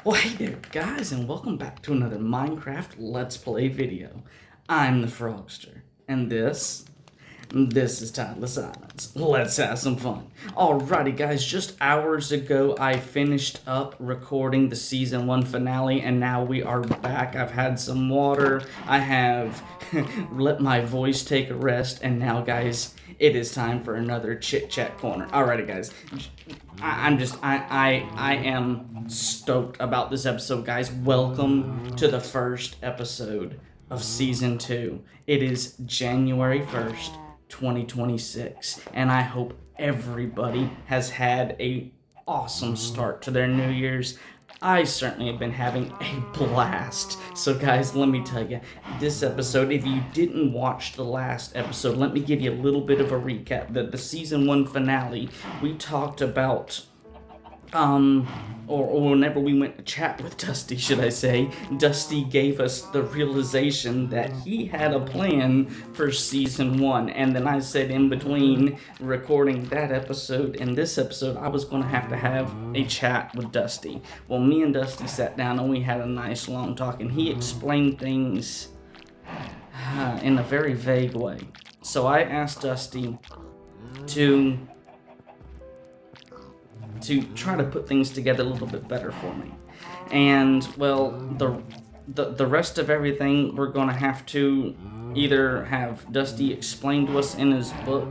Well, hey there, guys, and welcome back to another Minecraft Let's Play video. I'm the Frogster, and this is Tideless Islands. Let's have some fun. Alrighty, guys, just hours ago, I finished up recording the Season 1 finale, and now we are back. I've had some water, I have let my voice take a rest, and now, guys, it is time for another chit-chat corner. Alrighty, guys, I am stoked about this episode, guys. Welcome to the first episode of Season 2. It is January 1st, 2026, and I hope everybody has had a awesome start to their New Year's. I certainly have been having a blast. So guys, let me tell you, this episode, if you didn't watch the last episode, let me give you a little bit of a recap. The Season 1 finale, we talked about or whenever we went to chat with Dusty, should I say, Dusty gave us the realization that he had a plan for Season 1, and then I said in between recording that episode and this episode, I was going to have a chat with Dusty. Well, me and Dusty sat down and we had a nice long talk, and he explained things in a very vague way. So I asked Dusty to try to put things together a little bit better for me. And, well, the rest of everything we're going to have to either have Dusty explain to us in his book,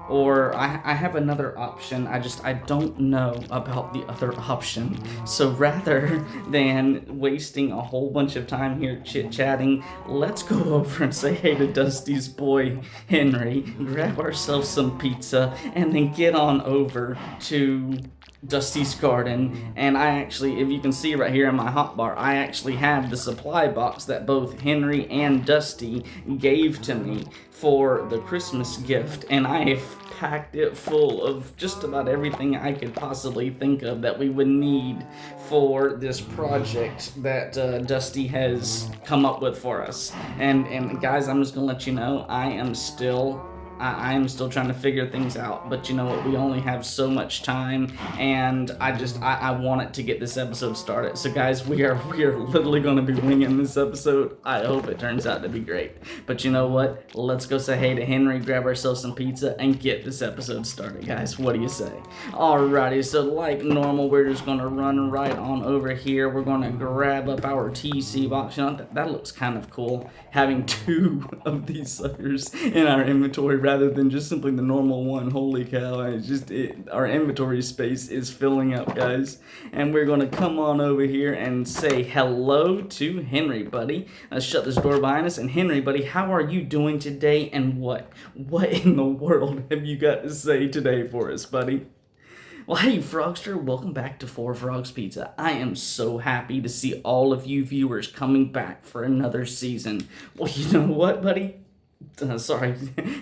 or I have another option. I don't know about the other option. So rather than wasting a whole bunch of time here chit-chatting, let's go over and say hey to Dusty's boy, Henry, grab ourselves some pizza, and then get on over to Dusty's garden. And I actually, if you can see right here in my hotbar, I actually have the supply box that both Henry and Dusty gave to me for the Christmas gift, and I have packed it full of just about everything I could possibly think of that we would need for this project that Dusty has come up with for us. And guys, I'm just gonna let you know, I am still trying to figure things out, but you know what, we only have so much time, and I wanted to get this episode started. So guys, we are literally going to be winging this episode. I hope it turns out to be great, but you know what, let's go say hey to Henry, grab ourselves some pizza, and get this episode started, guys. What do you say? Alrighty, so like normal, we're just going to run right on over here. We're going to grab up our TC box. You know, that looks kind of cool, having two of these suckers in our inventory rather than just simply the normal one. Holy cow, our inventory space is filling up, guys. And we're gonna come on over here and say hello to Henry, buddy. Let's shut this door behind us. And Henry, buddy, how are you doing today, and what in the world have you got to say today for us, buddy? Well, hey, Frogster, welcome back to Four Frogs Pizza. I am so happy to see all of you viewers coming back for another season. Well, you know what, buddy? Sorry,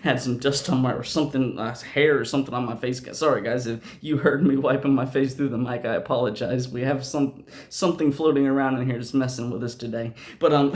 had some dust on my, or something, hair or something on my face. Sorry, guys, if you heard me wiping my face through the mic, I apologize. We have something floating around in here just messing with us today. But,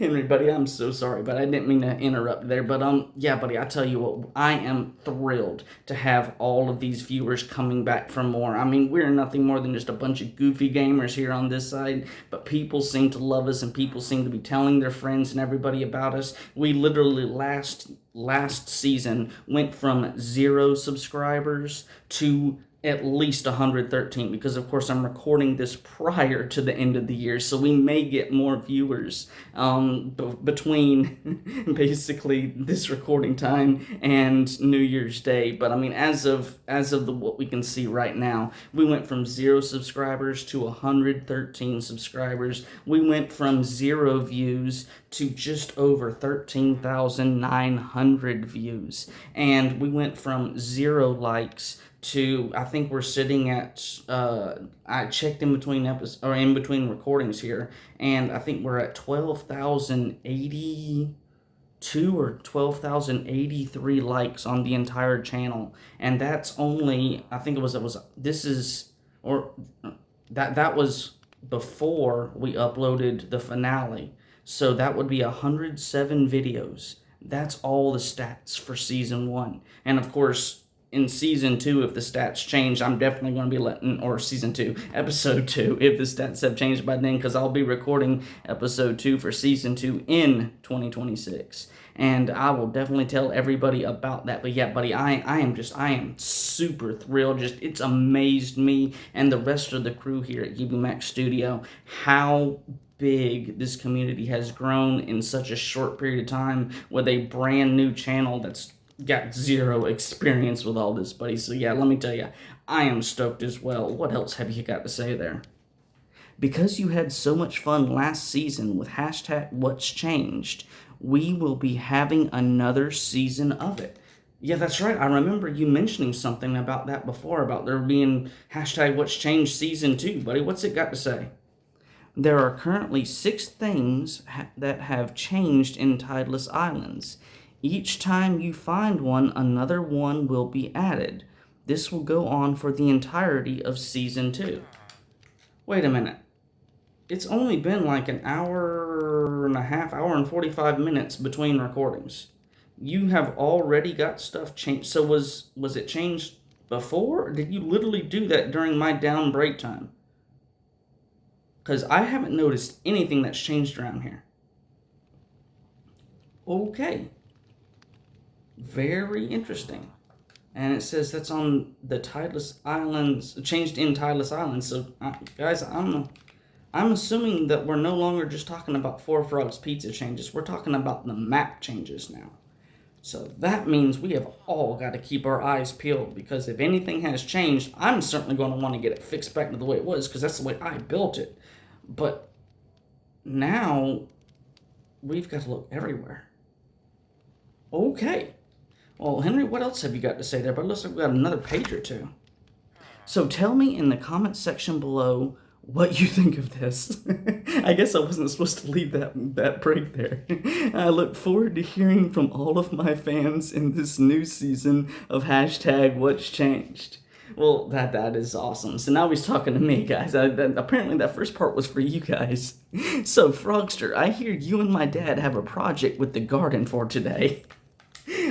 Henry, buddy, I'm so sorry, but I didn't mean to interrupt there. But, yeah, buddy, I tell you what, I am thrilled to have all of these viewers coming back for more. I mean, we're nothing more than just a bunch of goofy gamers here on this side, but people seem to love us, and people seem to be telling their friends and everybody about us. We literally last season went from 0 subscribers to at least 113, because of course I'm recording this prior to the end of the year, so we may get more viewers between basically this recording time and New Year's Day. But I mean, as of what we can see right now, we went from 0 subscribers to 113 subscribers. We went from 0 views to just over 13,900 views, and we went from 0 likes to, I think we're sitting at, I checked in between in between recordings here, and I think we're at 12,082 or 12,083 likes on the entire channel, and that's only, I think that was before we uploaded the finale, so that would be 107 videos. That's all the stats for Season 1, and of course, in season 2, if the stats change, I'm definitely going to be letting, or season 2, episode 2, if the stats have changed by then, because I'll be recording episode 2 for season 2 in 2026. And I will definitely tell everybody about that. But yeah, buddy, I am super thrilled. Just, it's amazed me and the rest of the crew here at UBMax Studio how big this community has grown in such a short period of time with a brand new channel that's got zero experience with all this, buddy. So yeah, let me tell you, I am stoked as well. What else have you got to say there? Because you had so much fun last season with hashtag What's Changed, we will be having another season of it. Yeah, that's right. I remember you mentioning something about that before, about there being hashtag What's Changed season 2, buddy. What's it got to say? There are currently 6 things that have changed in Tideless Islands. Each time you find one, another one will be added. This will go on for the entirety of Season 2. Wait a minute. It's only been like an hour and a half, hour and 45 minutes between recordings. You have already got stuff changed. So was it changed before? Or did you literally do that during my down break time? Because I haven't noticed anything that's changed around here. Okay. Very interesting. And it says that's on the Tideless Islands, changed in Tideless Islands. So, guys, I'm assuming that we're no longer just talking about Four Frogs Pizza changes. We're talking about the map changes now. So that means we have all got to keep our eyes peeled, because if anything has changed, I'm certainly going to want to get it fixed back to the way it was, because that's the way I built it. But now we've got to look everywhere. Okay. Well, Henry, what else have you got to say there? But it looks like we've got another page or two. So tell me in the comments section below what you think of this. I guess I wasn't supposed to leave that break there. I look forward to hearing from all of my fans in this new season of hashtag What's Changed. Well, that is awesome. So now he's talking to me, guys. Apparently that first part was for you guys. So, Frogster, I hear you and my dad have a project with the garden for today.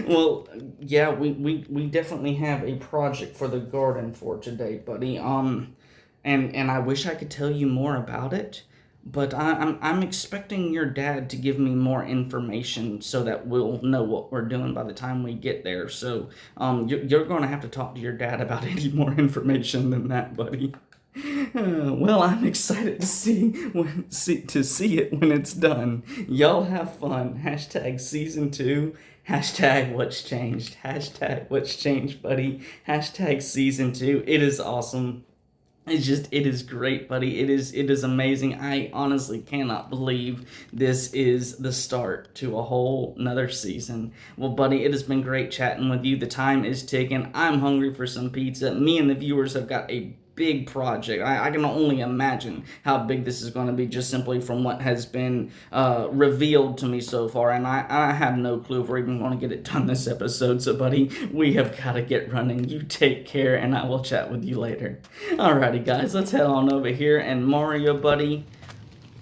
Well, yeah, we definitely have a project for the garden for today, buddy. And I wish I could tell you more about it, but I'm expecting your dad to give me more information so that we'll know what we're doing by the time we get there. So you're going to have to talk to your dad about any more information than that, buddy. Well, I'm excited to see it when it's done. Y'all have fun. Hashtag season 2. Hashtag What's Changed. Hashtag What's Changed, buddy. Hashtag season 2. It is awesome. It is great, buddy. It is amazing. I honestly cannot believe this is the start to a whole nother season. Well, buddy, it has been great chatting with you. The time is ticking. I'm hungry for some pizza. Me and the viewers have got a big project. I can only imagine how big this is going to be just simply from what has been revealed to me so far, and I have no clue if we're even going to get it done this episode. So, buddy, we have got to get running. You take care, and I will chat with you later. Alrighty, guys, let's head on over here. And Mario, buddy,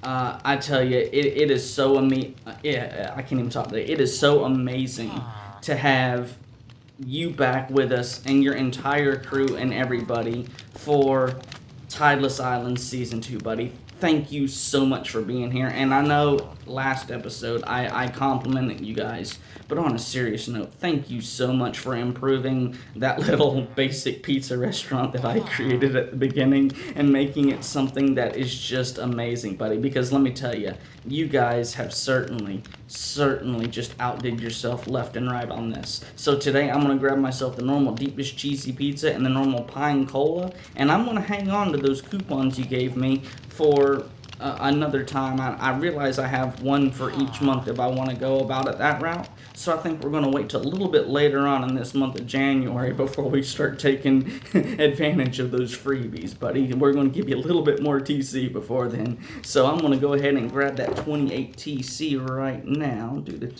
I tell you, it is so amazing. Yeah, I can't even talk today. It is so amazing to have you back with us and your entire crew and everybody for Tideless Islands Season 2, buddy. Thank you so much for being here. And I know last episode I complimented you guys, but on a serious note, thank you so much for improving that little basic pizza restaurant that I created at the beginning and making it something that is just amazing, buddy. Because let me tell you, you guys have certainly just outdid yourself left and right on this. So today I'm going to grab myself the normal deep dish cheesy pizza and the normal pine cola, and I'm going to hang on to those coupons you gave me for another time. I realize I have one for each month if I want to go about it that route. So I think we're going to wait till a little bit later on in this month of January before we start taking advantage of those freebies, buddy. We're going to give you a little bit more TC before then. So I'm going to go ahead and grab that 28 TC right now. Let's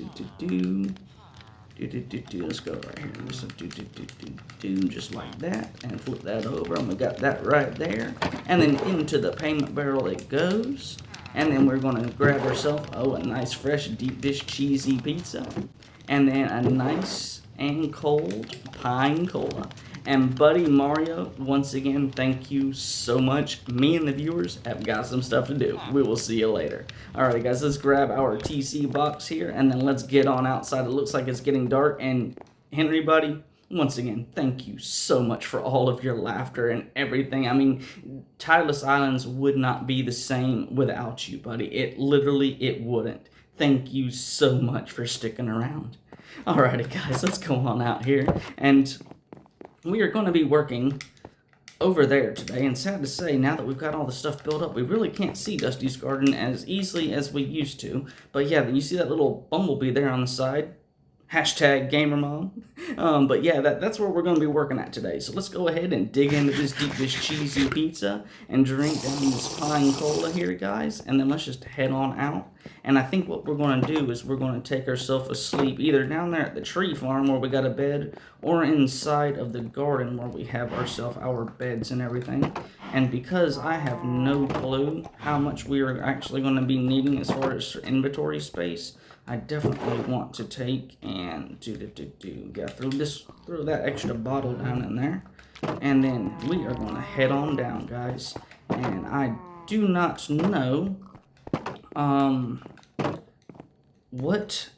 go right here. Just like that, and flip that over, and we got that right there. And then into the payment barrel it goes. And then we're gonna grab ourselves a nice fresh deep dish cheesy pizza, and then a nice and cold pine cola. And buddy Mario, once again, thank you so much. Me and the viewers have got some stuff to do. We will see you later. Alright guys, let's grab our TC box here, and then let's get on outside. It looks like it's getting dark, and Henry, buddy, once again, thank you so much for all of your laughter and everything. I mean, Tideless Islands would not be the same without you, buddy. It wouldn't. Thank you so much for sticking around. Alrighty guys, let's go on out here, and we are going to be working over there today, and sad to say, now that we've got all the stuff built up, we really can't see Dusty's garden as easily as we used to. But yeah, you see that little bumblebee there on the side? Hashtag GamerMom. But yeah, that's where we're going to be working at today. So let's go ahead and dig into this deepest cheesy pizza and drink down this pine cola here, guys. And then let's just head on out. And I think what we're going to do is we're going to take ourselves asleep either down there at the tree farm where we got a bed, or inside of the garden where we have ourselves our beds and everything. And because I have no clue how much we are actually going to be needing as far as inventory space, I definitely want to take and throw that extra bottle down in there, and then we are going to head on down, guys. And I do not know what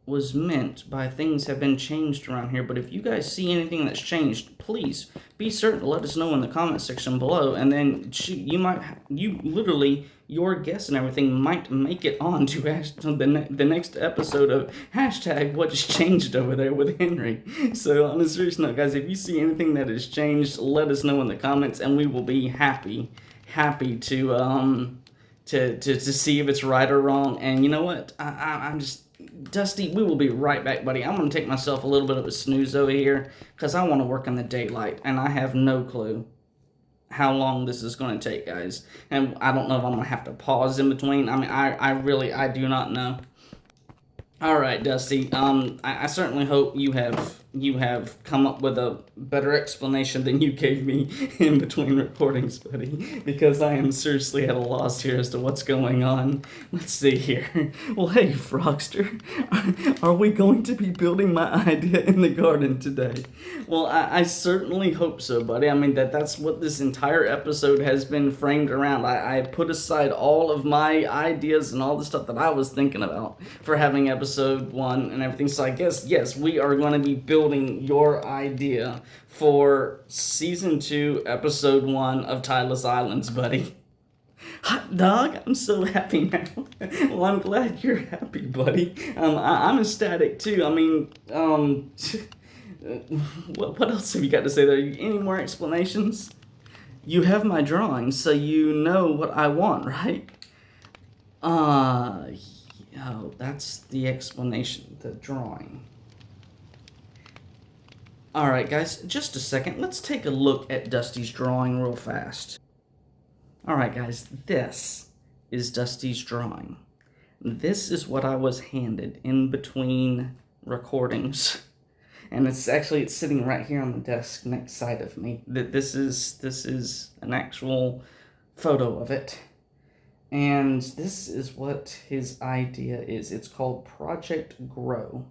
was meant by things have been changed around here, but if you guys see anything that's changed, please be certain to let us know in the comment section below, and then your guess and everything might make it on to the next episode of hashtag what just changed over there with Henry. So on a serious note, guys, if you see anything that has changed, let us know in the comments, and we will be happy to see if it's right or wrong. And you know what, I'm just Dusty, we will be right back, buddy. I'm going to take myself a little bit of a snooze over here because I want to work in the daylight, and I have no clue how long this is going to take, guys. And I don't know if I'm going to have to pause in between. I mean, I do not know. All right, Dusty. I certainly hope you have come up with a better explanation than you gave me in between recordings, buddy, because I am seriously at a loss here as to what's going on. Let's see here. Well, hey, Frogster, are we going to be building my idea in the garden today? Well, I certainly hope so, buddy. I mean, that's what this entire episode has been framed around. I put aside all of my ideas and all the stuff that I was thinking about for having episode 1 and everything. So I guess, yes, we are going to be building your idea for season 2, episode 1 of Tideless Islands, buddy. Hot dog, I'm so happy now. Well, I'm glad you're happy, buddy. I'm ecstatic too. I mean, what else have you got to say there? Any more explanations? You have my drawings, so you know what I want, right? Oh, that's the explanation, the drawing. Alright guys, just a second, let's take a look at Dusty's drawing real fast. Alright guys, this is Dusty's drawing. This is what I was handed in between recordings. And it's sitting right here on the desk next side of me. This is an actual photo of it. And this is what his idea is. It's called Project Grow.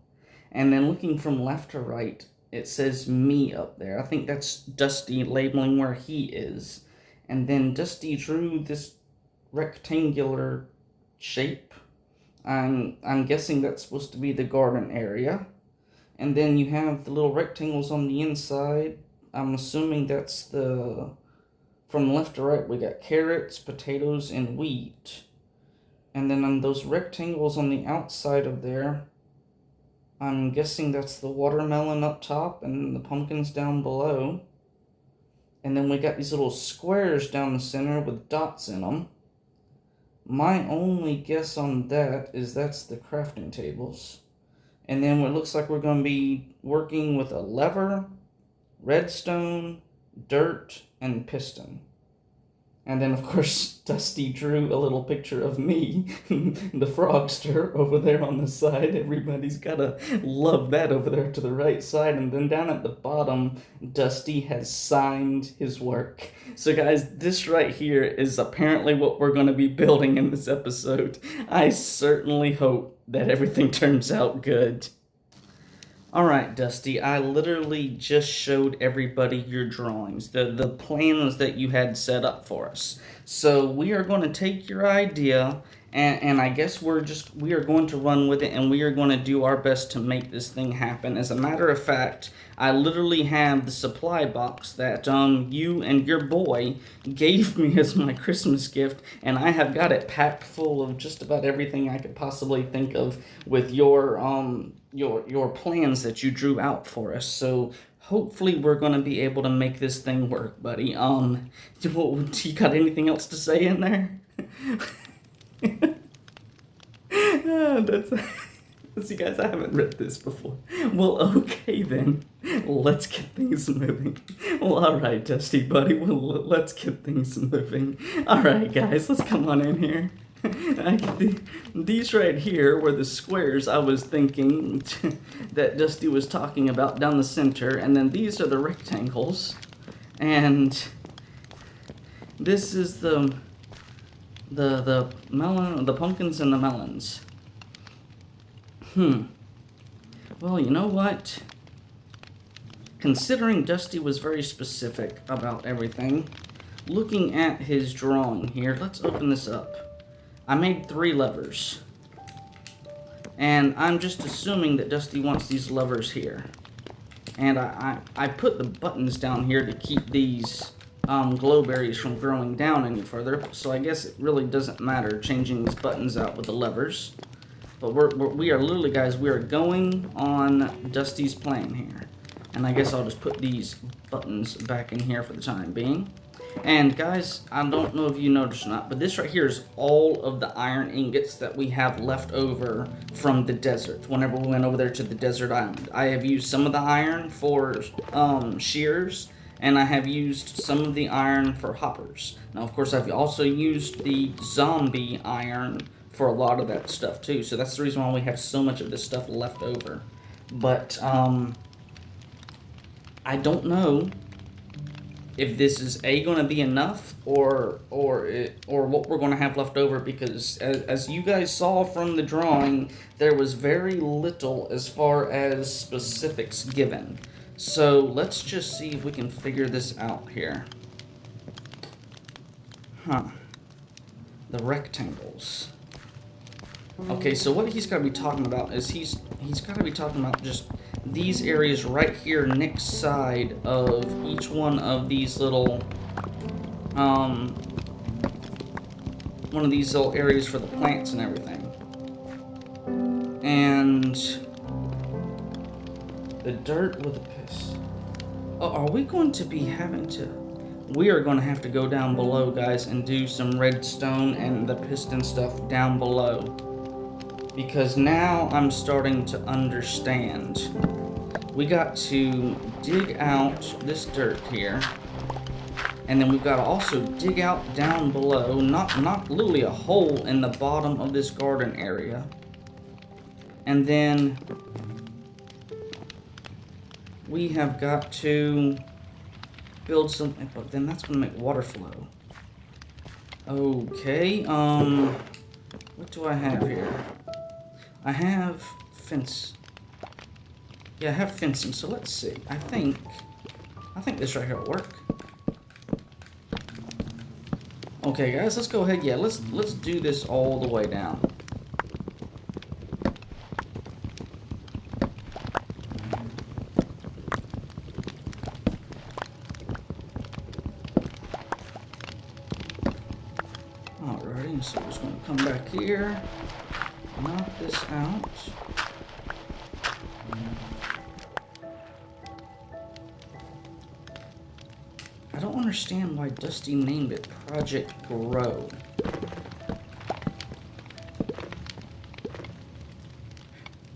And then looking from left to right, it says me up there. I think that's Dusty labeling where he is. And then Dusty drew this rectangular shape. I'm guessing that's supposed to be the garden area. And then you have the little rectangles on the inside. I'm assuming that's from left to right, we got carrots, potatoes, and wheat. And then on those rectangles on the outside of there, I'm guessing that's the watermelon up top and the pumpkins down below. And then we got these little squares down the center with dots in them. My only guess on that is that's the crafting tables. And then it looks like we're going to be working with a lever, redstone, dirt, and piston. And then, of course, Dusty drew a little picture of me, the Frogster, over there on the side. Everybody's gotta love that over there to the right side. And then down at the bottom, Dusty has signed his work. So guys, this right here is apparently what we're gonna be building in this episode. I certainly hope that everything turns out good. Alright, Dusty, I literally just showed everybody your drawings, the plans that you had set up for us. So we are going to take your idea, and I guess we are going to run with it, and we are going to do our best to make this thing happen. As a matter of fact, I literally have the supply box that you and your boy gave me as my Christmas gift, and I have got it packed full of just about everything I could possibly think of with your plans that you drew out for us. So hopefully we're gonna be able to make this thing work, buddy. Do you got anything else to say in there? That's see, guys, I haven't read this before. Well, okay then. Let's get things moving. Well, alright, Dusty buddy. Well, let's get things moving. Alright, guys, let's come on in here. These right here were the squares I was thinking that Dusty was talking about down the center, and then these are the rectangles, and this is the melon, the pumpkins and the melons. Well, you know what? Considering Dusty was very specific about everything, looking at his drawing here, let's open this up. I made 3 levers. And I'm just assuming that Dusty wants these levers here. And I put the buttons down here to keep these glowberries from growing down any further. So I guess it really doesn't matter changing these buttons out with the levers. But we are literally, guys, we are going on Dusty's plan here. And I guess I'll just put these buttons back in here for the time being. And guys, I don't know if you noticed or not, but this right here is all of the iron ingots that we have left over from the desert. Whenever we went over there to the desert island, I have used some of the iron for shears, and I have used some of the iron for hoppers. Now, of course, I've also used the zombie iron for a lot of that stuff too. So that's the reason why we have so much of this stuff left over. But I don't know if this is going to be enough or what we're going to have left over, because as you guys saw from the drawing, there was very little as far as specifics given. So let's just see if we can figure this out here. The rectangles. Okay, so what he's got to be talking about is he's got to be talking about just these areas right here next side of each one of these little one of these little areas for the plants and everything. And the dirt with the piss. Oh, are we going to be having to... We are going to have to go down below, guys, and do some redstone and the piston stuff down below. Because now I'm starting to understand. We got to dig out this dirt here. And then we've got to also dig out down below, not literally a hole in the bottom of this garden area. And then we have got to build something, but then that's going to make water flow. Okay, what do I have here? I have fence. Yeah, I have fencing, so let's see. I think this right here will work. Okay, guys, let's go ahead. Yeah, let's do this all the way down. Alrighty, so we're just going to come back here, knock this out. I don't understand why Dusty named it Project Grow.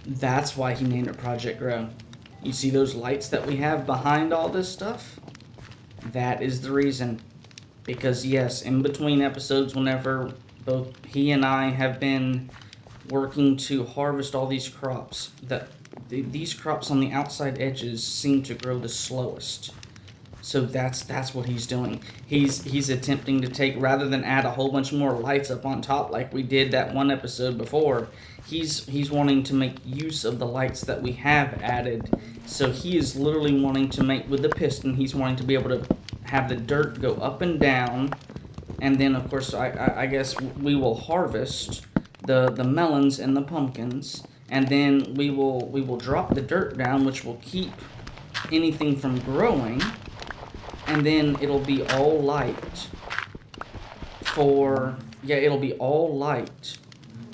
That's why he named it Project Grow. You see those lights that we have behind all this stuff? That is the reason. Because yes, in between episodes, whenever both he and I have been working to harvest all these crops, these crops on the outside edges seem to grow the slowest. So that's what he's doing. He's attempting to take, rather than add a whole bunch more lights up on top like we did that one episode before, he's wanting to make use of the lights that we have added. So he is literally wanting to make, with the piston, he's wanting to be able to have the dirt go up and down, and then of course I guess we will harvest the melons and the pumpkins, and then we will drop the dirt down, which will keep anything from growing, and then it'll be all light for, yeah, it'll be all light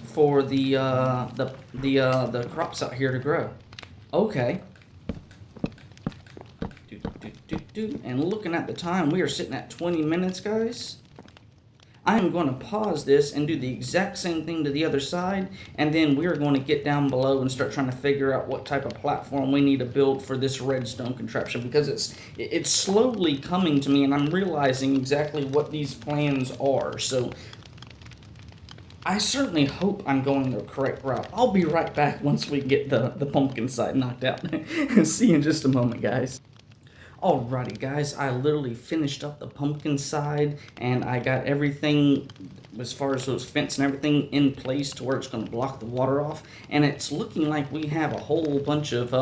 for the crops out here to grow. Okay. And looking at the time, we are sitting at 20 minutes, guys. I am going to pause this and do the exact same thing to the other side, and then we're going to get down below and start trying to figure out what type of platform we need to build for this redstone contraption, because it's slowly coming to me, and I'm realizing exactly what these plans are. So I certainly hope I'm going the correct route. I'll be right back once we get the pumpkin side knocked out. See you in just a moment, guys. Alrighty guys, I literally finished up the pumpkin side, and I got everything as far as those fence and everything in place to where it's going to block the water off, and it's looking like we have a whole bunch of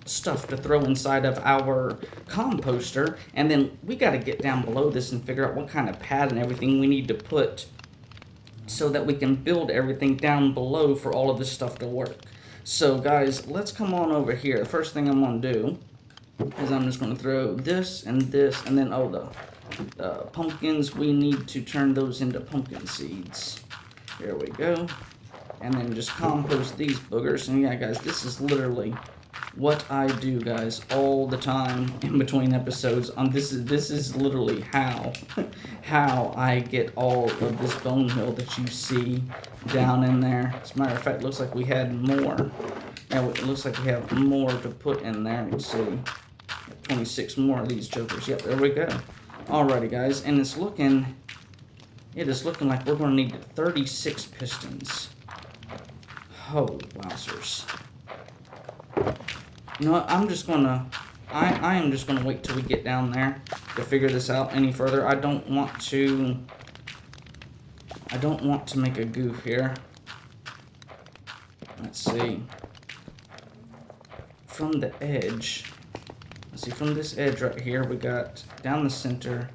stuff to throw inside of our composter, and then we got to get down below this and figure out what kind of pad and everything we need to put so that we can build everything down below for all of this stuff to work. So guys, let's come on over here. The first thing I'm going to do is I'm just going to throw this, and then, oh, the pumpkins, we need to turn those into pumpkin seeds. There we go. And then just compost these boogers. And yeah, guys, this is literally what I do, guys, all the time in between episodes. This is literally how I get all of this bone meal that you see down in there. As a matter of fact, it looks like we had more. Now, it looks like we have more to put in there. Let's see. 26 more of these jokers. Yep, there we go. Alrighty, guys, and it is looking like we're going to need 36 pistons. Oh, wowzers. You know what, I am just going to wait till we get down there to figure this out any further. I don't want to make a goof here. Let's see. From the edge, see, from this edge right here, we got down the center.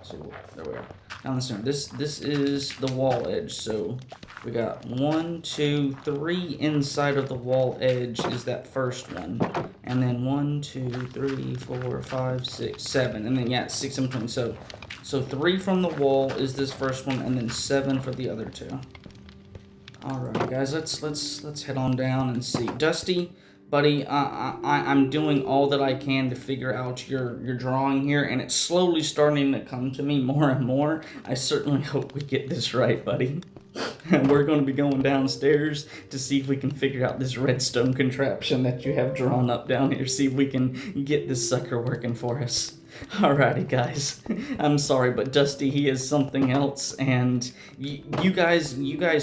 So there we are. Down the center. This is the wall edge. So we got 1, 2, 3 inside of the wall edge is that first one, and then 1, 2, 3, 4, 5, 6, 7, and then yeah, 6 in between. So 3 from the wall is this first one, and then 7 for the other 2. All right, guys, let's head on down and see. Dusty, buddy, I'm doing all that I can to figure out your drawing here, and it's slowly starting to come to me more and more. I certainly hope we get this right, buddy. We're going to be going downstairs to see if we can figure out this redstone contraption that you have drawn up down here. See if we can get this sucker working for us. Alrighty, guys. I'm sorry, but Dusty, he is something else, and you guys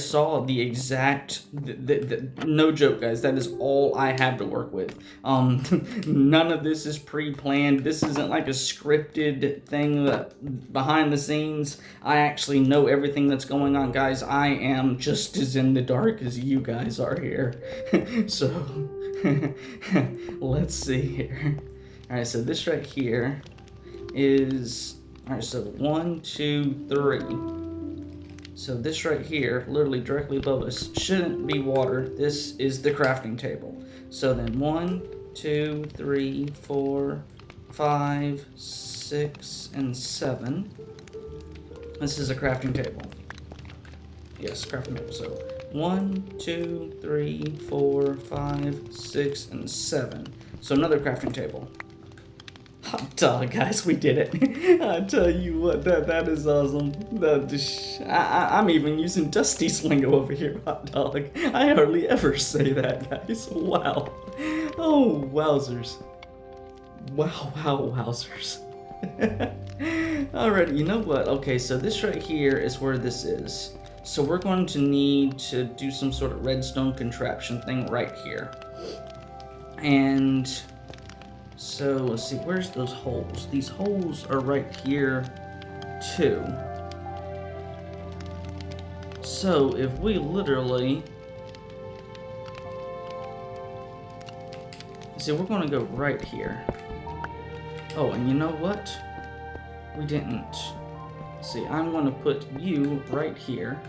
saw the exact, no joke, guys, that is all I have to work with. None of this is pre-planned. This isn't like a scripted thing that behind the scenes. I actually know everything that's going on, guys. I am just as in the dark as you guys are here. So, let's see here. Alright, so this right here is, alright, so 1, 2, 3. So this right here, literally directly above us, shouldn't be water. This is the crafting table. So then 1, 2, 3, 4, 5, 6, and 7. This is a crafting table. Yes, crafting table. So 1, 2, 3, 4, 5, 6, and 7. So another crafting table. Hot dog, guys, we did it. I tell you what, that is awesome. I'm even using Dusty's lingo over here, hot dog. I hardly ever say that, guys. Wow. Oh, wowzers. Wow, wowzers. Alright, you know what? Okay, so this right here is where this is. So we're going to need to do some sort of redstone contraption thing right here. And So let's see, where's those holes? These holes are right here too. So if we literally, see, we're gonna go right here. Oh, and you know what? We didn't. See, I'm gonna put you right here.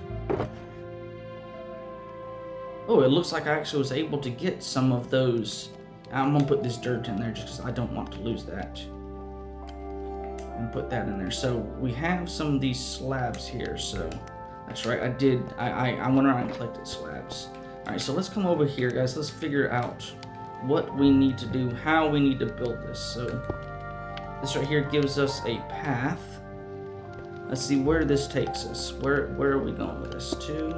Oh, it looks like I actually was able to get some of those. I'm gonna put this dirt in there just because I don't want to lose that. And put that in there. So we have some of these slabs here. So that's right. I went around and collected slabs. All right. So let's come over here, guys. Let's figure out what we need to do, how we need to build this. So this right here gives us a path. Let's see where this takes us. Where are we going with this? 2,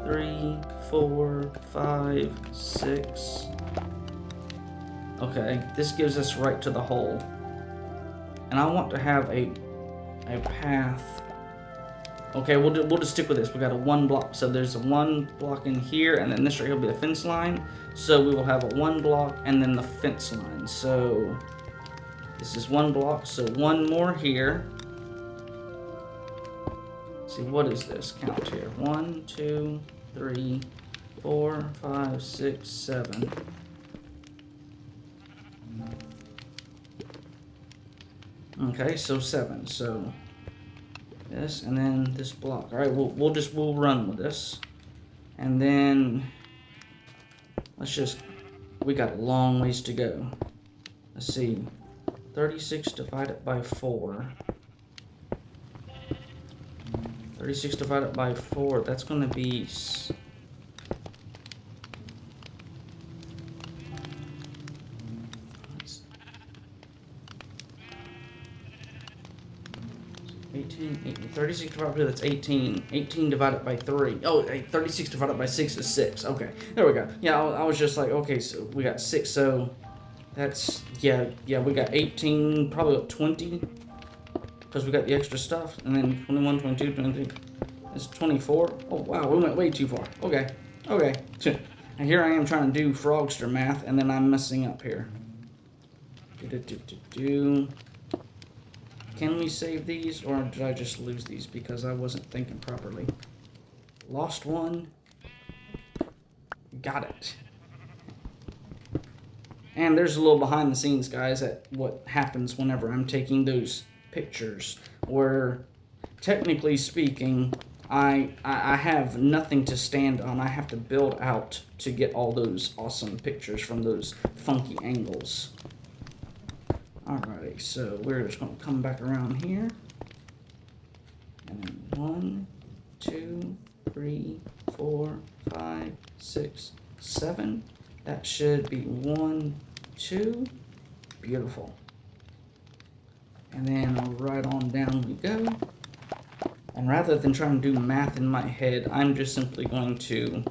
3, 4, 5, 6. Okay, this gives us right to the hole. And I want to have a path. Okay, we'll just stick with this. We got a 1 block. So there's a 1 block in here, and then this right here will be the fence line. So we will have a 1 block and then the fence line. So this is 1 block. So 1 more here. Let's see, what is this? Count here. 1, 2, 3, 4, 5, 6, 7. Okay, so 7. So this and then this block. All right, we'll run with this, and then we got a long ways to go. Let's see, 36 divided by 4. 36 divided by 4. That's gonna be 36 divided by 2, that's 18. 18 divided by 3. Oh, 36 divided by 6 is 6. Okay, there we go. Yeah, I was just like, okay, so we got 6, so that's, yeah, we got 18, probably about 20, because we got the extra stuff, and then 21, 22, 23, it's 24. Oh, wow, we went way too far. Okay. And here I am trying to do frogster math, and then I'm messing up here. Can we save these, or did I just lose these because I wasn't thinking properly? Lost one. Got it. And there's a little behind the scenes, guys, at what happens whenever I'm taking those pictures, where, technically speaking, I have nothing to stand on. I have to build out to get all those awesome pictures from those funky angles. Alrighty, so we're just going to come back around here. And then 1, 2, 3, 4, 5, 6, 7. That should be 1, 2. Beautiful. And then right on down we go. And rather than trying to do math in my head, I'm just simply going to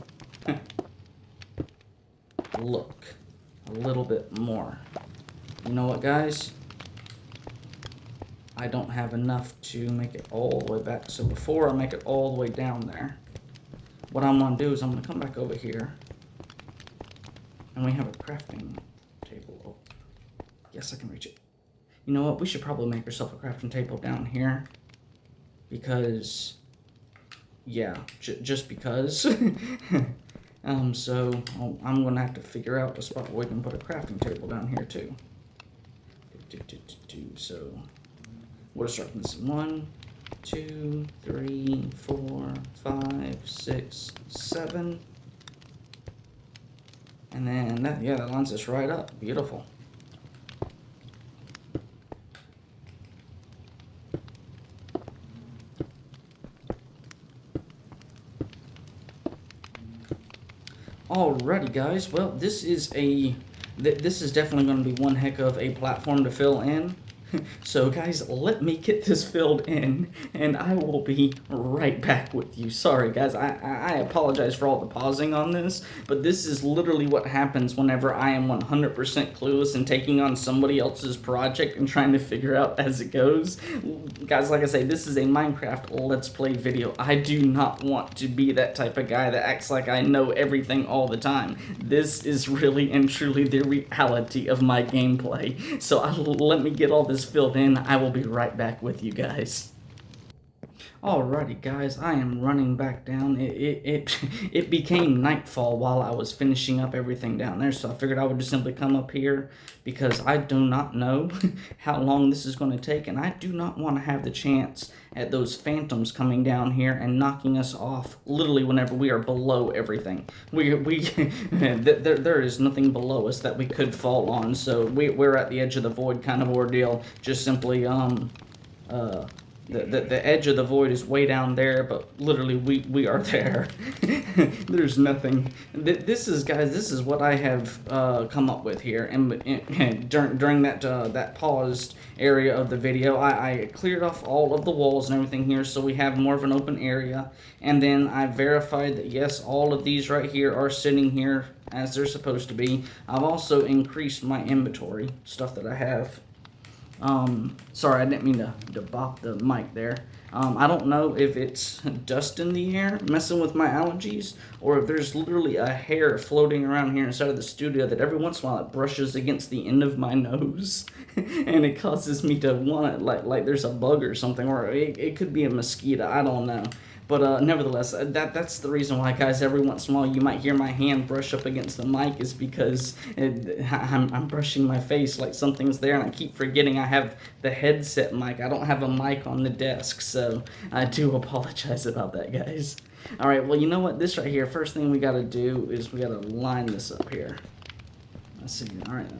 look a little bit more. You know what, guys? I don't have enough to make it all the way back. So before I make it all the way down there, what I'm going to do is I'm going to come back over here. And we have a crafting table. Oh, yes, I can reach it. You know what? We should probably make ourselves a crafting table down here. Because, yeah, just because. So I'm going to have to figure out a spot where we can put a crafting table down here too. So we'll start from this. 1, 2, 3, 4, 5, 6, 7. And then that lines us right up. Beautiful. Alrighty, guys. Well, this is definitely going to be one heck of a platform to fill in. So guys, let me get this filled in, and I will be right back with you. Sorry guys, I apologize for all the pausing on this, but this is literally what happens whenever I am 100% clueless and taking on somebody else's project and trying to figure out as it goes. Guys, like I say, this is a Minecraft Let's Play video. I do not want to be that type of guy that acts like I know everything all the time. This is really and truly the reality of my gameplay. So let me get all this filled in. I will be right back with you guys. Alrighty guys, I am running back down. It became nightfall while I was finishing up everything down there, so I figured I would just simply come up here because I do not know how long this is going to take, and I do not want to have the chance at those phantoms coming down here and knocking us off literally whenever we are below everything. There is nothing below us that we could fall on, so we're at the edge of the void kind of ordeal. Just simply the edge of the void is way down there, but literally we are there. There's nothing. This is what I have come up with here. And during that paused area of the video, I cleared off all of the walls and everything here, so we have more of an open area. And then I verified that yes, all of these right here are sitting here as they're supposed to be. I've also increased my inventory, stuff that I have. Sorry, I didn't mean to bop the mic there. I don't know if it's dust in the air messing with my allergies, or if there's literally a hair floating around here inside of the studio that every once in a while it brushes against the end of my nose, and it causes me to want it like there's a bug or something, or it could be a mosquito, I don't know. But nevertheless, that's the reason why, guys, every once in a while you might hear my hand brush up against the mic, is because I'm brushing my face like something's there, and I keep forgetting I have the headset mic. I don't have a mic on the desk, so I do apologize about that, guys. Alright, well, you know what? This right here, first thing we gotta do is we gotta line this up here. Let's see. Alright.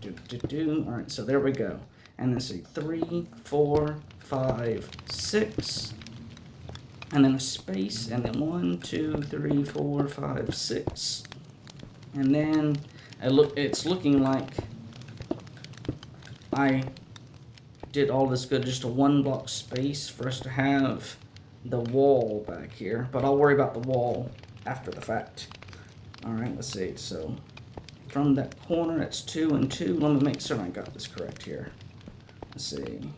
Alright, so there we go. And let's see. 3, 4, 5, 6... and then a space, and then 1, 2, 3, 4, 5, 6, and then it's looking like I did all this good, just a 1 block space for us to have the wall back here, but I'll worry about the wall after the fact. Alright, let's see, so from that corner, it's 2 and 2, let me make sure I got this correct here. Let's see.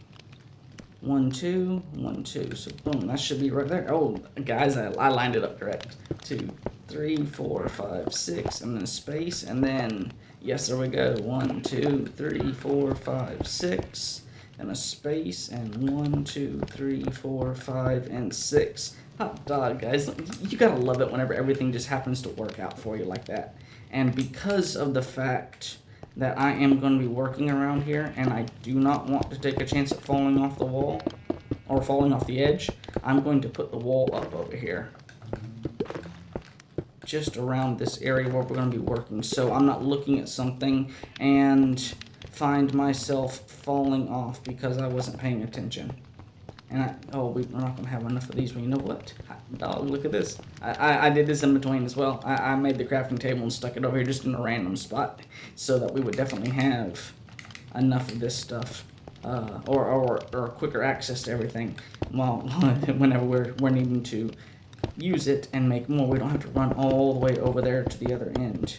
1, 2, 1, 2. So boom, that should be right there. Oh, guys, I lined it up correct. 2, 3, 4, 5, 6, and then a space, and then yes, there we go. 1, 2, 3, 4, 5, 6, and a space, and 1, 2, 3, 4, 5, and 6. Hot dog, guys! You gotta love it whenever everything just happens to work out for you like that. And because of the fact that I am going to be working around here, and I do not want to take a chance at falling off the wall, or falling off the edge, I'm going to put the wall up over here. Just around this area where we're going to be working, so I'm not looking at something and find myself falling off because I wasn't paying attention. And we're not going to have enough of these, but you know what? Dog, look at this. I did this in between as well. I made the crafting table and stuck it over here just in a random spot so that we would definitely have enough of this stuff, or quicker access to everything. Well, whenever we're needing to use it and make more, we don't have to run all the way over there to the other end.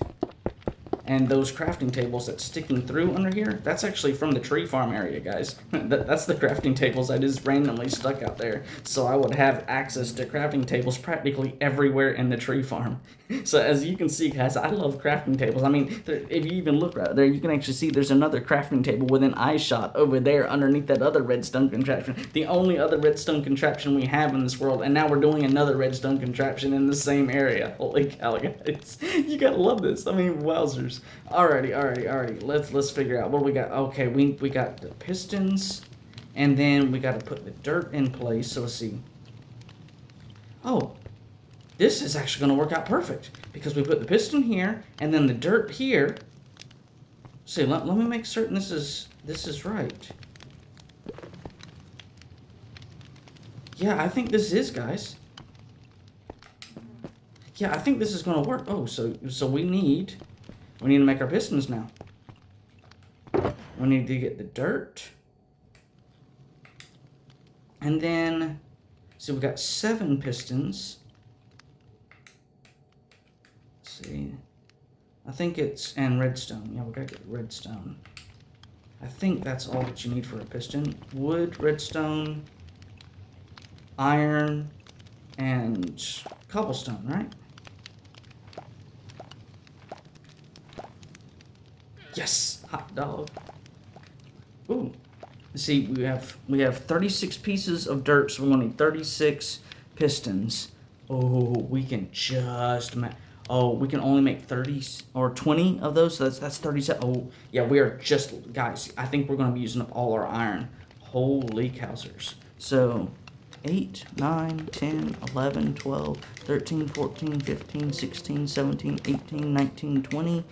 And those crafting tables that's sticking through under here, that's actually from the tree farm area, guys. That's the crafting tables I just randomly stuck out there. So I would have access to crafting tables practically everywhere in the tree farm. So as you can see, guys, I love crafting tables. I mean, if you even look right there, you can actually see there's another crafting table within eye shot over there underneath that other redstone contraption. The only other redstone contraption we have in this world, and now we're doing another redstone contraption in the same area. Holy cow, guys. You gotta love this. I mean, wowzers. Alrighty. Let's figure out what we got. Okay, we got the pistons, and then we got to put the dirt in place. So let's see. Oh, this is actually going to work out perfect because we put the piston here and then the dirt here. See, let me make certain this is right. Yeah, I think this is, guys. Yeah, I think this is going to work. Oh, so we need to make our pistons now. We need to get the dirt. And then, so we've got 7 pistons. Let's see. I think it's, and redstone. Yeah, we gotta get redstone. I think that's all that you need for a piston. Wood, redstone, iron, and cobblestone, right? Yes! Hot dog. Ooh. Let's see, we have 36 pieces of dirt, so we're gonna need 36 pistons. Oh, we can just oh, we can only make 30 or 20 of those, so that's 37. Oh, yeah, we are just, guys, I think we're gonna be using up all our iron. Holy cowsers. So, 8, 9, 10, 11, 12, 13, 14, 15, 16, 17, 18, 19, 20.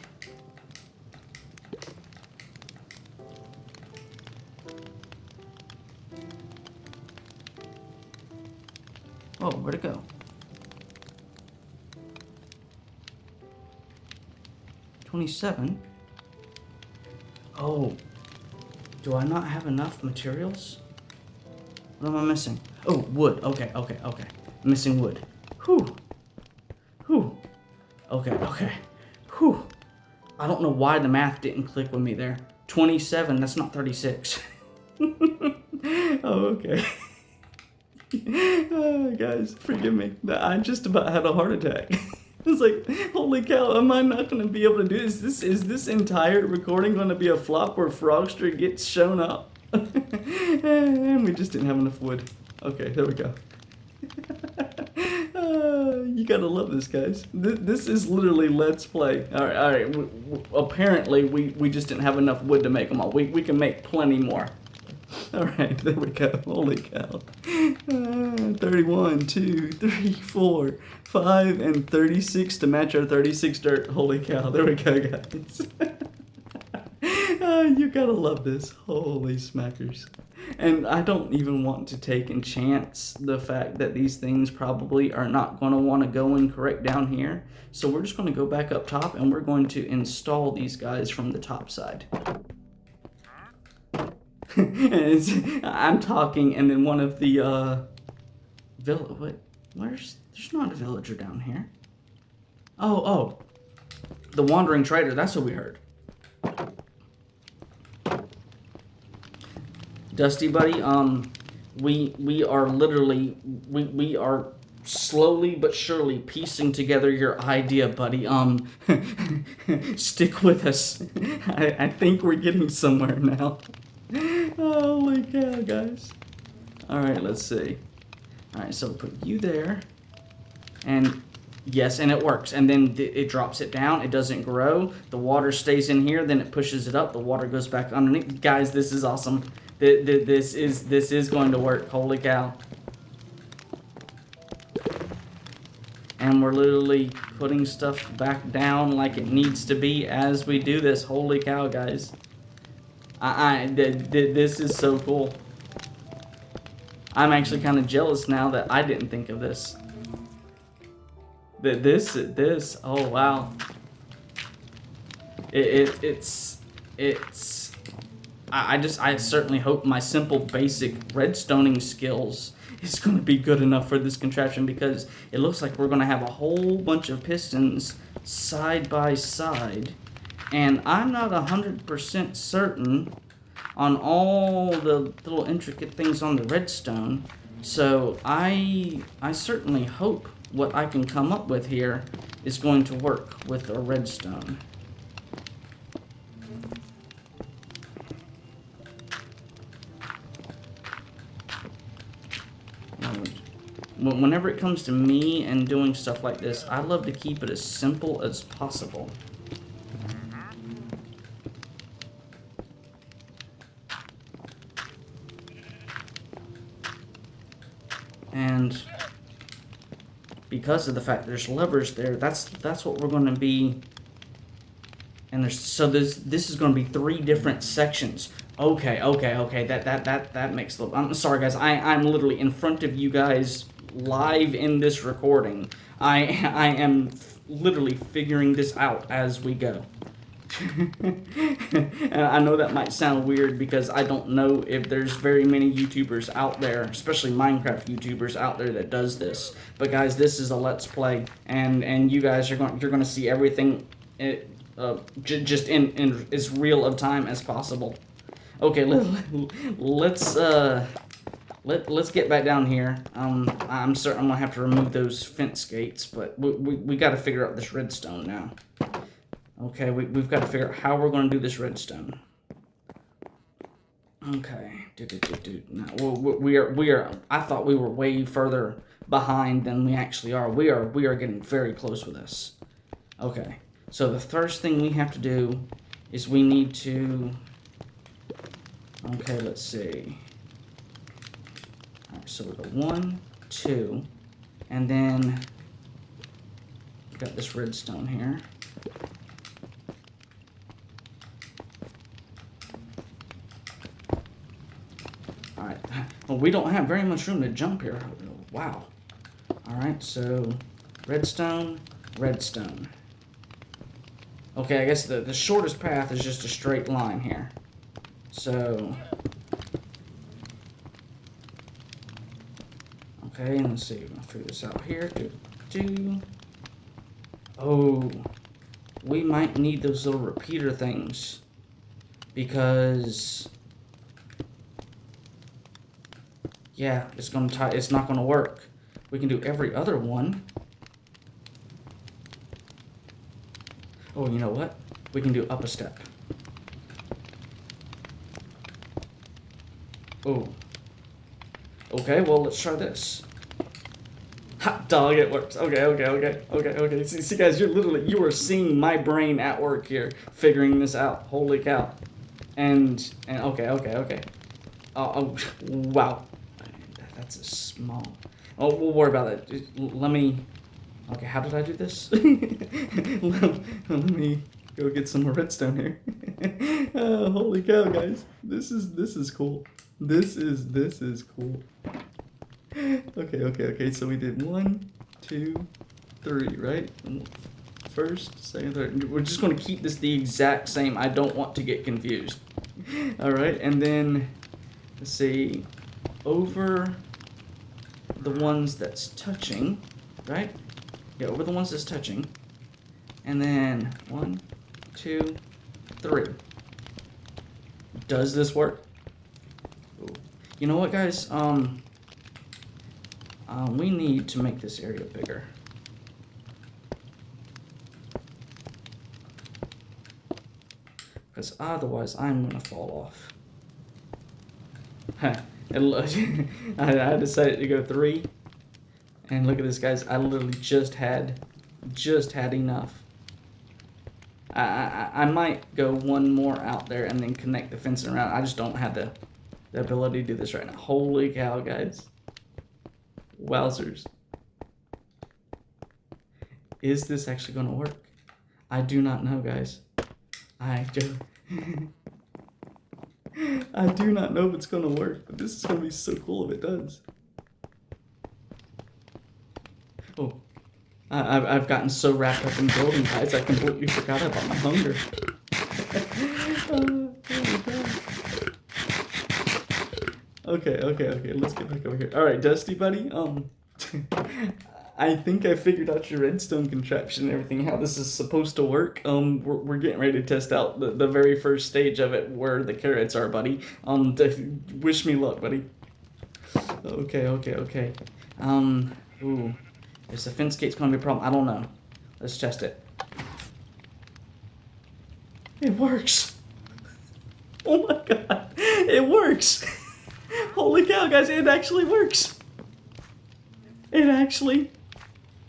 Oh, where'd it go? 27. Oh, do I not have enough materials? What am I missing? Oh, wood. Okay. Missing wood. Whew. Okay. Whew. I don't know why the math didn't click with me there. 27, that's not 36. Oh, okay. Guys, forgive me. I just about had a heart attack. It's like, holy cow, am I not going to be able to do this? Is this entire recording going to be a flop where Frogster gets shown up? And we just didn't have enough wood. Okay, there we go. You gotta love this, guys. This is literally Let's Play. All right. Apparently, we just didn't have enough wood to make them all. We can make plenty more. All right, there we go. Holy cow. 31, 2, 3, 4, 5, and 36 to match our 36 dirt. Holy cow. There we go, guys. You gotta love this. Holy smackers. And I don't even want to take and chance the fact that these things probably are not going to want to go in correct down here. So we're just going to go back up top and we're going to install these guys from the top side. I'm talking, and then one of the there's not a villager down here. Oh, the wandering trader. That's what we heard. Dusty buddy, we are literally we are slowly but surely piecing together your idea, buddy. Stick with us. I think we're getting somewhere now. Holy cow, guys. Alright, let's see. Alright, so put you there. And yes, and it works. And then it drops it down. It doesn't grow. The water stays in here. Then it pushes it up. The water goes back underneath. Guys, this is awesome. This is going to work. Holy cow. And we're literally putting stuff back down like it needs to be as we do this. Holy cow, guys. This is so cool. I'm actually kind of jealous now that I didn't think of this. This, oh wow. I certainly hope my simple basic redstoning skills is going to be good enough for this contraption, because it looks like we're going to have a whole bunch of pistons side by side. And I'm not 100% certain on all the little intricate things on the redstone. So I certainly hope what I can come up with here is going to work with a redstone. Whenever it comes to me and doing stuff like this, I love to keep it as simple as possible. And because of the fact there's levers there, that's what we're going to be. And this is going to be 3 different sections. Okay. That makes the. I'm sorry, guys. I'm literally in front of you guys live in this recording. I am literally figuring this out as we go. And I know that might sound weird because I don't know if there's very many YouTubers out there, especially Minecraft YouTubers out there that does this. But guys, this is a Let's Play, and you guys are you're going to see everything just in as real of time as possible. Okay, let's get back down here. I'm certain I'm gonna have to remove those fence gates, but we got to figure out this redstone now. Okay, we've got to figure out how we're going to do this redstone. Okay, now, we are. I thought we were way further behind than we actually are. We are getting very close with this. Okay, so the first thing we have to do is we need to. Okay, let's see. All right, so we go 1, 2, and then we got this redstone here. Alright, well, we don't have very much room to jump here. Wow. Alright, so redstone, redstone. Okay, I guess the shortest path is just a straight line here. So, okay, and let's see, we're gonna figure this out here. Oh, we might need those little repeater things because, yeah, it's not gonna work. We can do every other one. Oh, you know what? We can do up a step. Oh. Okay, well, let's try this. Hot dog, it works. Okay. See, guys, you are seeing my brain at work here, figuring this out. Holy cow. And okay. Oh, wow. That's a small. Oh, we'll worry about that. Let me. Okay, how did I do this? let me go get some more redstone here. Holy cow, guys! This is cool. This is cool. Okay. So we did 1, 2, 3, right? First, second, third. We're just going to keep this the exact same. I don't want to get confused. All right, and then let's see, over the ones that's touching, right? Yeah, over the ones that's touching, and then 1, 2, 3. Does this work? Ooh. You know what, guys? We need to make this area bigger. Because otherwise I'm gonna fall off. I decided to go 3. And look at this, guys. I literally just had enough. I might go one more out there and then connect the fencing around. I just don't have the ability to do this right now. Holy cow, guys. Wowzers. Is this actually going to work? I do not know, guys. I do not know if it's going to work, but this is going to be so cool if it does. Oh, I've gotten so wrapped up in building, guys, I completely forgot about my hunger. Okay, let's get back over here. Alright, Dusty buddy, I think I figured out your redstone contraption and everything, how this is supposed to work. We're getting ready to test out the very first stage of it, where the carrots are, buddy. Wish me luck, buddy. Okay. Ooh. Is the fence gate's gonna be a problem? I don't know. Let's test it. It works! Oh my god! It works! Holy cow, guys, it actually works! It actually...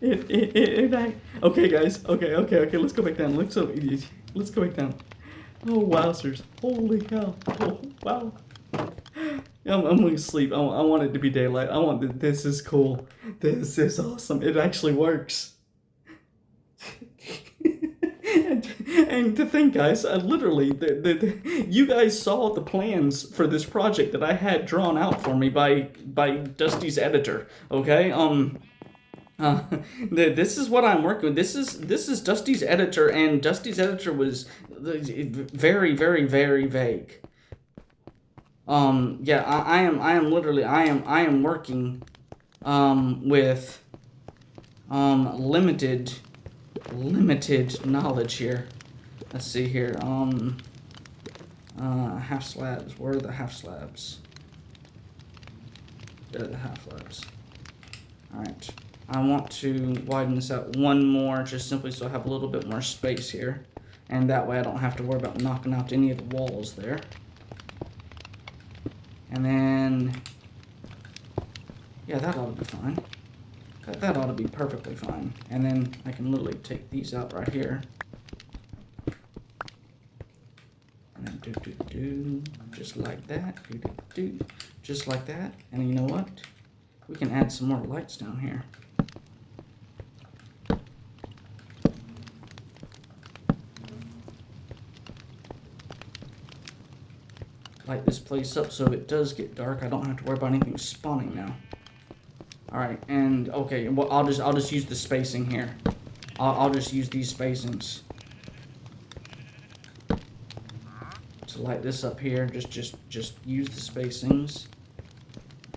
Okay, guys. Okay. Let's go back down. Let's go back down. Oh, wowzers. Holy cow. Oh, wow. I'm going to sleep. I want it to be daylight. This is cool. This is awesome. It actually works. and to think, guys, literally, you guys saw the plans for this project that I had drawn out for me by Dusty's editor. Okay. Uh, this is what I'm working with. This is Dusty's editor, and Dusty's editor was very, very, very vague. Yeah, I am literally, I am working, with, limited knowledge here. Let's see here, half slabs, where are the half slabs? There are the half slabs. Alright, I want to widen this out one more, just simply so I have a little bit more space here. And that way I don't have to worry about knocking out any of the walls there. And then, yeah, that ought to be fine. That ought to be perfectly fine. And then I can literally take these out right here. And then just like that. Just like that. And you know what? We can add some more lights down here. Light this place up so if it does get dark, I don't have to worry about anything spawning now. Alright, and okay, well I'll just use the spacing here. I'll just use these spacings to light this up here. Just use the spacings.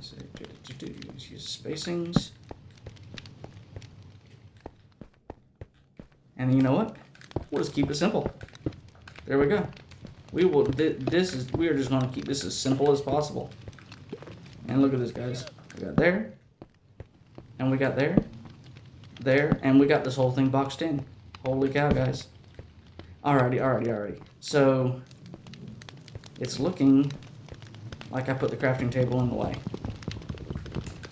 So, use the spacings. And you know what? We'll just keep it simple. There we go. We will. We are just going to keep this as simple as possible. And look at this, guys. We got there, and we got there, and we got this whole thing boxed in. Holy cow, guys! Alrighty. So it's looking like I put the crafting table in the way.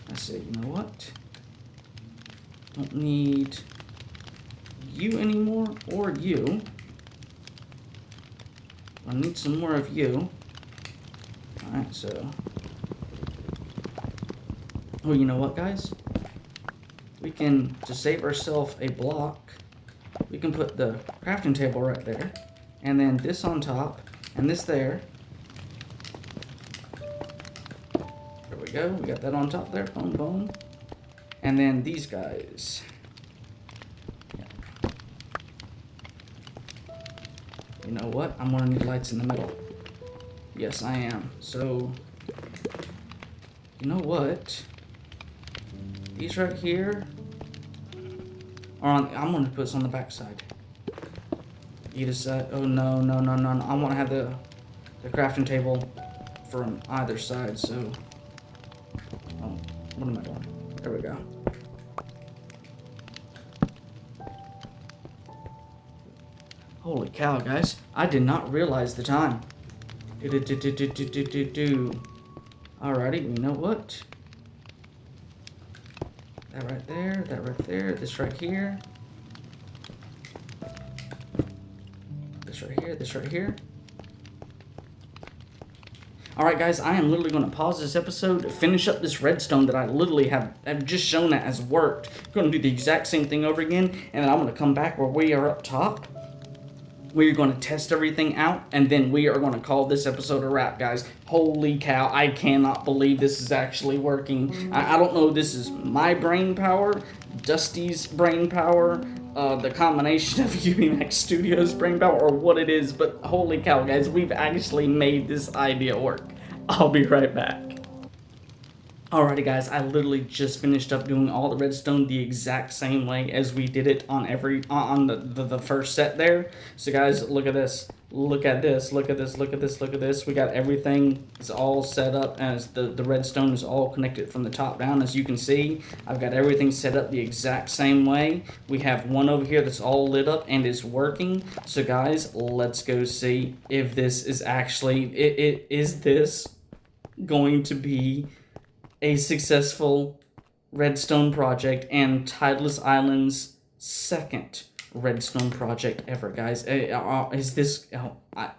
Let's see. You know what? Don't need you anymore, or you. I need some more of you. Alright, so. Oh, you know what, guys? We can, to save ourselves a block, we can put the crafting table right there. And then this on top, and this there. There we go. We got that on top there. Boom, boom. And then these guys. You know what? I'm gonna need lights in the middle. Yes, I am. So, you know what? These right here are on. I'm gonna put this on the back side. Either side. Oh no! I want to have the crafting table from either side. So, oh, what am I doing? There we go. Holy cow, guys. I did not realize the time. Alrighty, you know what? That right there, this right here. This right here. Alright guys, I am literally going to pause this episode, finish up this redstone that I literally have just shown that has worked. I'm going to do the exact same thing over again, and then I'm going to come back where we are up top. We're going to test everything out, and then we are going to call this episode a wrap, guys. Holy cow, I cannot believe this is actually working. I don't know if this is my brain power, Dusty's brain power, the combination of UBMax Studios brain power, or what it is, but holy cow, guys, we've actually made this idea work. I'll be right back. Alrighty guys, I literally just finished up doing all the redstone the exact same way as we did it on the first set there. So guys, look at this. Look at this. We got everything is all set up as the redstone is all connected from the top down. As you can see, I've got everything set up the exact same way. We have one over here that's all lit up and is working. So guys, let's go see if this is actually, is this going to be a successful redstone project and Tideless Island's second redstone project ever, guys. Is this? I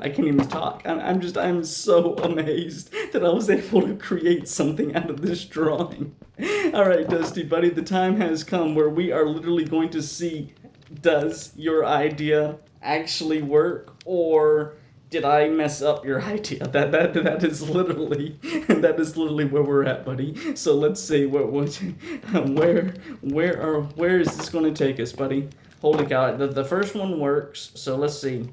can't even talk. I'm so amazed that I was able to create something out of this drawing. All right, Dusty buddy, the time has come where we are literally going to see, does your idea actually work, or Did I mess up your idea? That is literally where we're at, buddy. So let's see where is this going to take us, buddy? Holy cow! The first one works. So let's see.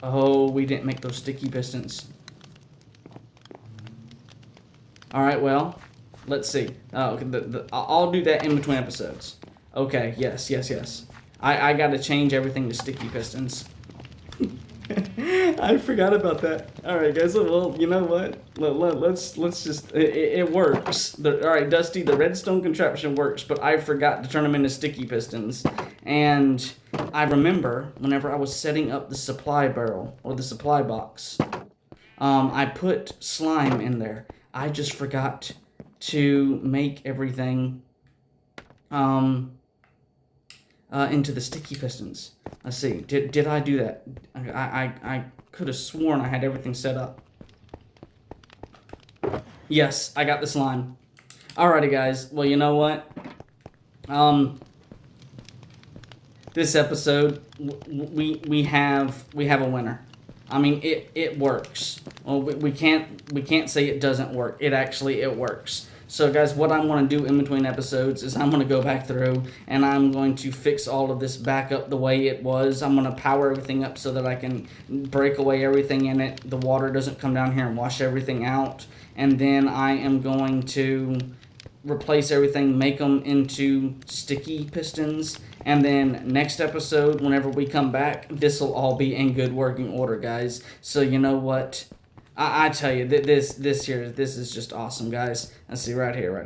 Oh, we didn't make those sticky pistons. All right, well, let's see. I'll do that in between episodes. Okay, yes. I got to change everything to sticky pistons. I forgot about that. All right, guys. Well, you know what? Let's just. It works. All right, Dusty. The redstone contraption works, but I forgot to turn them into sticky pistons. And I remember whenever I was setting up the supply barrel or the supply box, I put slime in there. I just forgot to make everything into the sticky pistons. Let's see. Did I do that? I could have sworn I had everything set up. Yes, I got the slime. Alrighty, guys. Well, you know what? This episode, we have a winner. I mean, it works. Well, we can't say it doesn't work. It works. So guys, what I'm going to do in between episodes is I'm going to go back through and I'm going to fix all of this back up the way it was. I'm going to power everything up so that I can break away everything in it. The water doesn't come down here and wash everything out. And then I am going to replace everything, make them into sticky pistons. And then next episode, whenever we come back, this will all be in good working order, guys. So you know what? I tell you, this is just awesome, guys. Let's see, right here.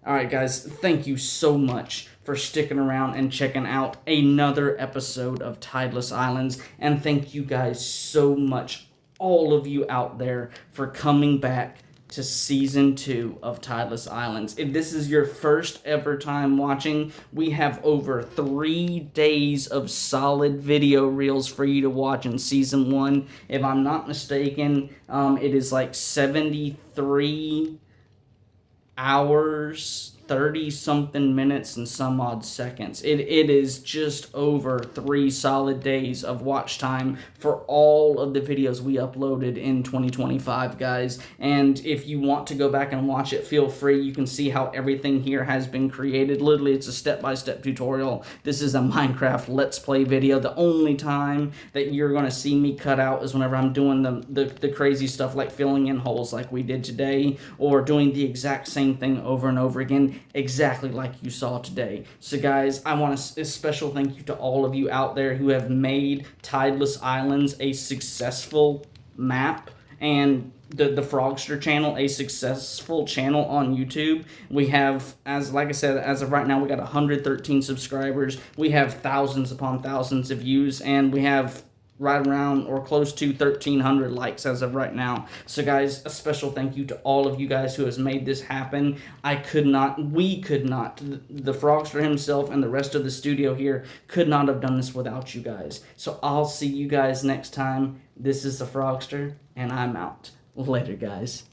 All right, guys, thank you so much for sticking around and checking out another episode of Tideless Islands. And thank you guys so much, all of you out there, for coming back to Season 2 of Tideless Islands. If this is your first ever time watching, we have over 3 days of solid video reels for you to watch in Season 1. If I'm not mistaken, it is like 73 hours, 30-something minutes, and some odd seconds. It is just over 3 solid days of watch time for all of the videos we uploaded in 2025, guys. And if you want to go back and watch it, feel free. You can see how everything here has been created. Literally, it's a step-by-step tutorial. This is a Minecraft Let's Play video. The only time that you're going to see me cut out is whenever I'm doing the crazy stuff like filling in holes like we did today, or doing the exact same thing over and over again, exactly like you saw today. So guys, I want a special thank you to all of you out there who have made Tideless Islands a successful map, and the Frogster channel a successful channel on YouTube. We have, like I said, as of right now, we got 113 subscribers. We have thousands upon thousands of views, and we have right around or close to 1,300 likes as of right now. So guys, a special thank you to all of you guys who has made this happen. We could not, the Frogster himself and the rest of the studio here could not have done this without you guys. So I'll see you guys next time. This is the Frogster, and I'm out. Later, guys.